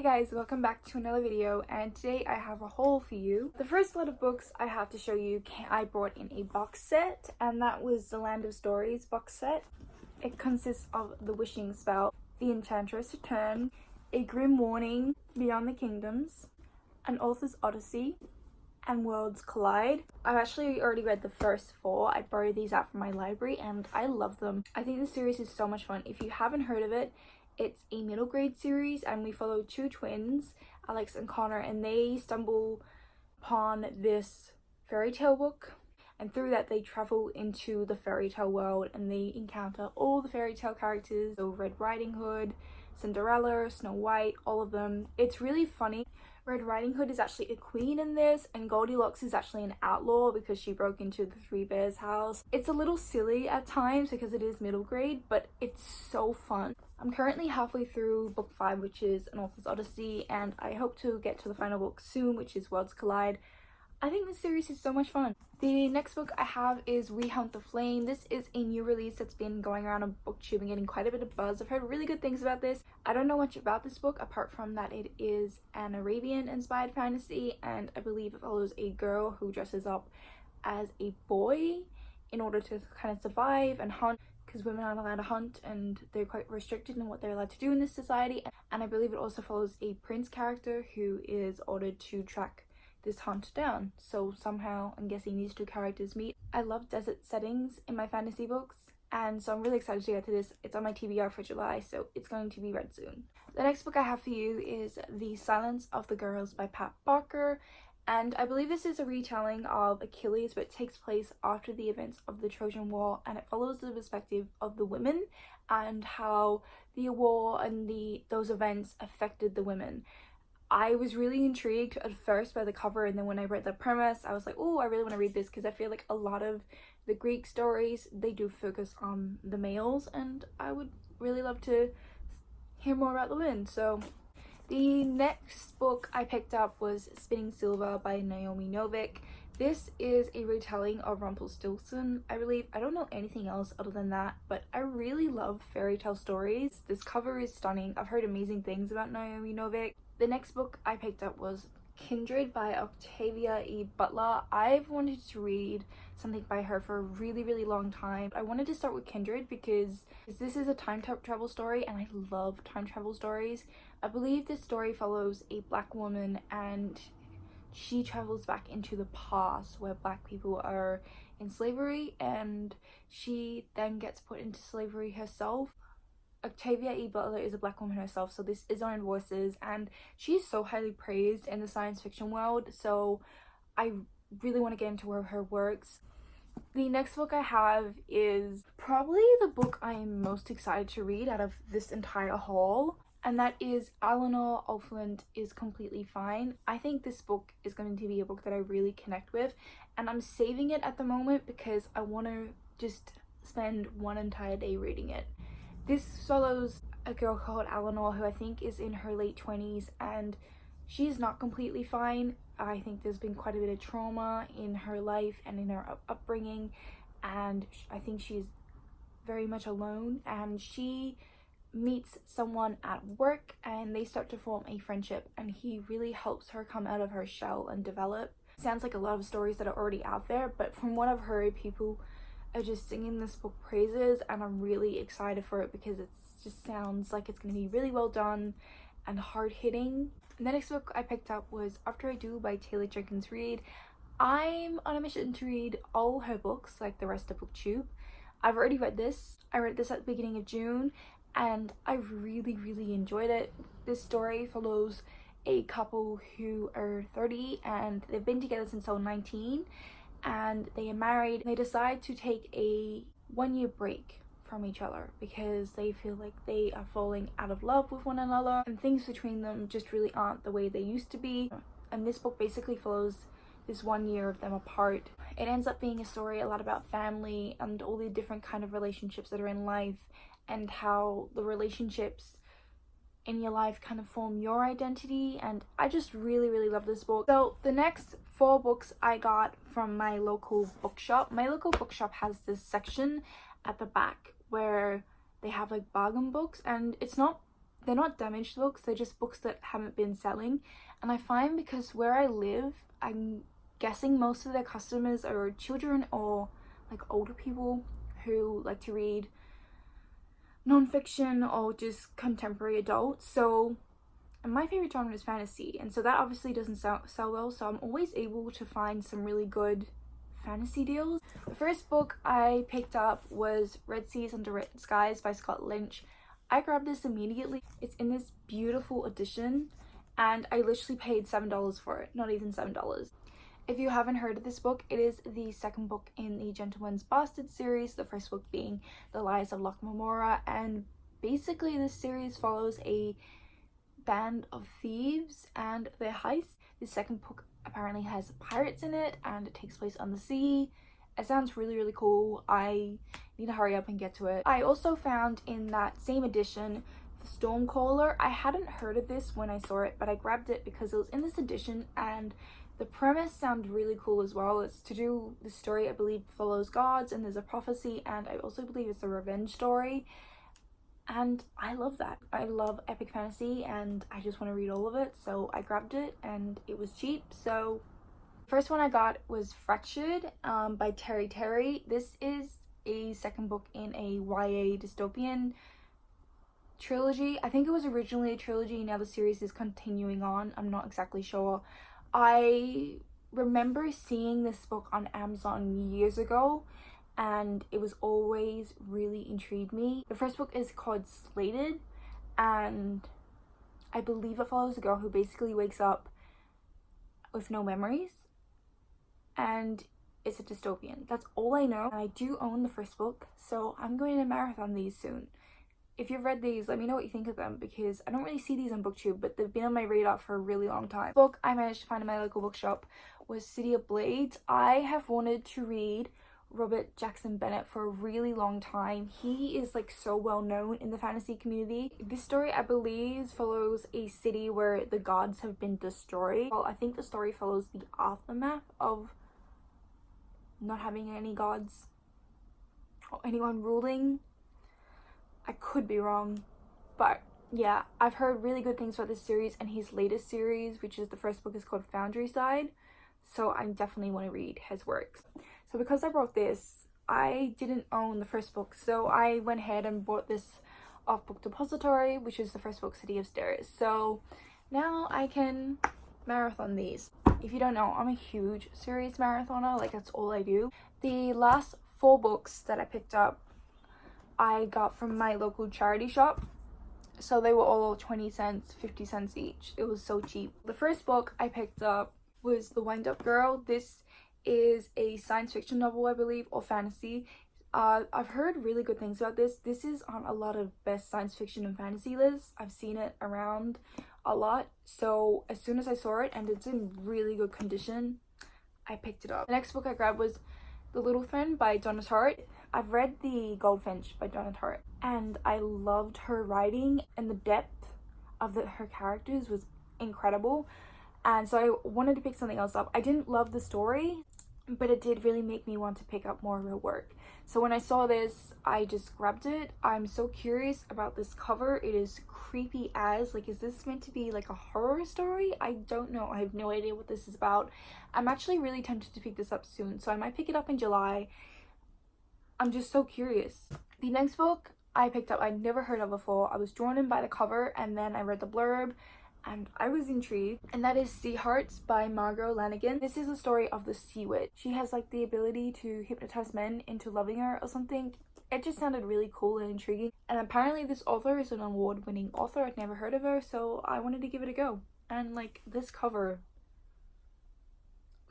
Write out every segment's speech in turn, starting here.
Hey guys, welcome back to another video, and today I have a haul for you. The first lot of books I have to show you I brought in a box set, and that was the Land of Stories box set. It consists of The Wishing Spell, The Enchantress Return, A Grim Warning, Beyond the Kingdoms, An Author's Odyssey, and Worlds Collide. I've actually already read the first four. I borrowed these out from my library and I love them. I think this series is so much fun. If you haven't heard of it, it's a middle grade series and we follow two twins, Alex and Connor, and they stumble upon this fairy tale book, and through that they travel into the fairy tale world and they encounter all the fairy tale characters. So Red Riding Hood, Cinderella, Snow White, all of them. It's really funny. Red Riding Hood is actually a queen in this, and Goldilocks is actually an outlaw because she broke into the Three Bears house. It's a little silly at times because it is middle grade, but it's so fun. I'm currently halfway through book 5, which is An Author's Odyssey, and I hope to get to the final book soon, which is Worlds Collide. I think this series is so much fun. The next book I have is Hump the Flame. This is a new release that's been going around on Booktube and getting quite a bit of buzz. I've heard really good things about this. I don't know much about this book apart from that it is an Arabian inspired fantasy, and I believe it follows a girl who dresses up as a boy in order to kind of survive and hunt, because women aren't allowed to hunt and they're quite restricted in what they're allowed to do in this society. And I believe it also follows a prince character who is ordered to track this hunt down. So somehow I'm guessing these two characters meet. I love desert settings in my fantasy books, and so I'm really excited to get to this. It's on my TBR for July, so it's going to be read soon. The next book I have for you is The Silence of the Girls by Pat Barker, and I believe this is a retelling of Achilles, but it takes place after the events of the Trojan War, and it follows the perspective of the women and how the war and those events affected the women. I was really intrigued at first by the cover, and then when I read the premise I was like, oh, I really want to read this, because I feel like a lot of the Greek stories, they do focus on the males, and I would really love to hear more about the women. So the next book I picked up was Spinning Silver by Naomi Novik. This is a retelling of Rumpelstiltskin, I believe. I don't know anything else other than that, but I really love fairy tale stories. This cover is stunning. I've heard amazing things about Naomi Novik. The next book I picked up was Kindred by Octavia E. Butler. I've wanted to read something by her for a really long time. I wanted to start with Kindred because this is a time travel story, and I love time travel stories. I believe this story follows a black woman, and she travels back into the past where black people are in slavery, and she then gets put into slavery herself. Octavia E. Butler is a black woman herself, so this is Own Voices, and she's so highly praised in the science fiction world, so I really want to get into her works. The next book I have is probably the book I am most excited to read out of this entire haul, and that is Eleanor Oakland Is Completely Fine. I think this book is going to be a book that I really connect with, and I'm saving it at the moment because I want to just spend one entire day reading it. This follows a girl called Eleanor who I think is in her late 20s, and she's not completely fine. I think there's been quite a bit of trauma in her life and in her upbringing, and I think she's very much alone, and she meets someone at work and they start to form a friendship, and he really helps her come out of her shell and develop. Sounds like a lot of stories that are already out there, but from what I've heard, people are just singing this book praises, and I'm really excited for it because it just sounds like it's going to be really well done and hard-hitting. The next book I picked up was After I Do by Taylor Jenkins Reid. I'm on a mission to read all her books like the rest of Booktube. I've already read this. I read this at the beginning of June, and I really enjoyed it. This story follows a couple who are 30 and they've been together since they were 19, and they are married. They decide to take a 1-year break from each other because they feel like they are falling out of love with one another, and things between them just really aren't the way they used to be. And this book basically follows this 1 year of them apart. It ends up being a story a lot about family and all the different kind of relationships that are in life, and how the relationships in your life kind of form your identity, and I just really love this book. So the next 4 books I got from my local bookshop. My local bookshop has this section at the back where they have like bargain books, and it's not they're not damaged books, they're just books that haven't been selling. And I find because where I live, I'm guessing most of their customers are children or like older people who like to read non-fiction or just contemporary adult. So, and my favorite genre is fantasy, and so that obviously doesn't sell well, so I'm always able to find some really good fantasy deals. The first book I picked up was Red Seas Under Red Skies by Scott Lynch. I grabbed this immediately. It's in this beautiful edition and I literally paid $7 for it, not even $7. If you haven't heard of this book, it is the second book in the Gentleman's Bastard series, the first book being The Lies of Lochmamora, and basically this series follows a band of thieves and their heist. The second book apparently has pirates in it and it takes place on the sea. It sounds really cool. I need to hurry up and get to it. I also found in that same edition Stormcaller. I hadn't heard of this when I saw it, but I grabbed it because it was in this edition and the premise sounded really cool as well. It's to do, the story I believe follows gods and there's a prophecy, and I also believe it's a revenge story, and I love that. I love epic fantasy and I just want to read all of it, so I grabbed it and it was cheap. So first one I got was Fractured by Terry. This is a second book in a YA dystopian trilogy. I think it was originally a trilogy, now the series is continuing on. I'm not exactly sure. I remember seeing this book on Amazon years ago and it was always really intrigued me. The first book is called Slated, and I believe it follows a girl who basically wakes up with no memories, and it's a dystopian. That's all I know. I do own the first book, so I'm going to marathon these soon. If you've read these, let me know what you think of them, because I don't really see these on Booktube, but they've been on my radar for a really long time. The book I managed to find in my local bookshop was City of Blades. I have wanted to read Robert Jackson Bennett for a really long time. He is like so well known in the fantasy community. This story, I believe, follows a city where the gods have been destroyed. Well, I think the story follows the aftermath of not having any gods or anyone ruling. I could be wrong, but yeah, I've heard really good things about this series and his latest series, which is the first book, is called Foundry Side, so I definitely want to read his works. So because I bought this, I didn't own the first book, so I went ahead and bought this off Book Depository, which is the first book, City of Stairs. So now I can marathon these. If you don't know, I'm a huge series marathoner, like that's all I do. The last 4 books that I picked up I got from my local charity shop, so they were all 20 cents, 50 cents each. It was so cheap. The first book I picked up was The Windup Girl. This is a science fiction novel, I believe, or fantasy. I've heard really good things about this. This is on a lot of best science fiction and fantasy lists. I've seen it around a lot, so as soon as I saw it and it's in really good condition, I picked it up. The next book I grabbed was The Little Friend by Donna Tartt. I've read The Goldfinch by Donna Tartt and I loved her writing, and the depth of her characters was incredible, and so I wanted to pick something else up. I didn't love the story, but it did really make me want to pick up more of her work. So when I saw this, I just grabbed it. I'm so curious about this cover. It is creepy as, like, is this meant to be like a horror story? I don't know. I have no idea what this is about. I'm actually really tempted to pick this up soon, so I might pick it up in July. I'm just so curious. The next book I picked up I'd never heard of before. I was drawn in by the cover and then I read the blurb and I was intrigued, and that is Sea Hearts by Margot Lanigan. This is the story of the Sea Witch. She has like the ability to hypnotize men into loving her or something. It just sounded really cool and intriguing, and apparently this author is an award-winning author. I'd never heard of her, so I wanted to give it a go. And like, this cover,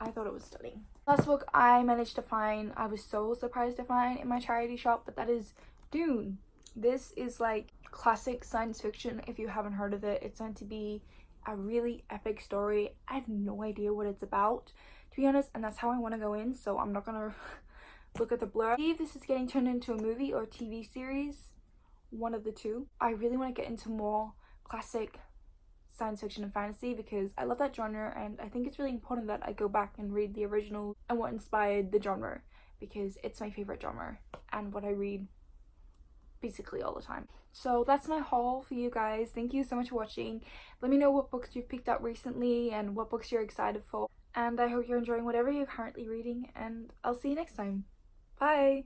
I thought it was stunning. Last book I managed to find, I was so surprised to find in my charity shop, but that is Dune. This is like classic science fiction. If you haven't heard of it, it's meant to be a really epic story. I have no idea what it's about, to be honest, and that's how I want to go in, so I'm not gonna look at the blurb. I believe this is getting turned into a movie or a TV series, one of the two. I really want to get into more classic science fiction and fantasy because I love that genre, and I think it's really important that I go back and read the original and what inspired the genre, because it's my favorite genre and what I read basically all the time. So that's my haul for you guys. Thank you so much for watching. Let me know what books you've picked up recently and what books you're excited for. And I hope you're enjoying whatever you're currently reading, and I'll see you next time. Bye!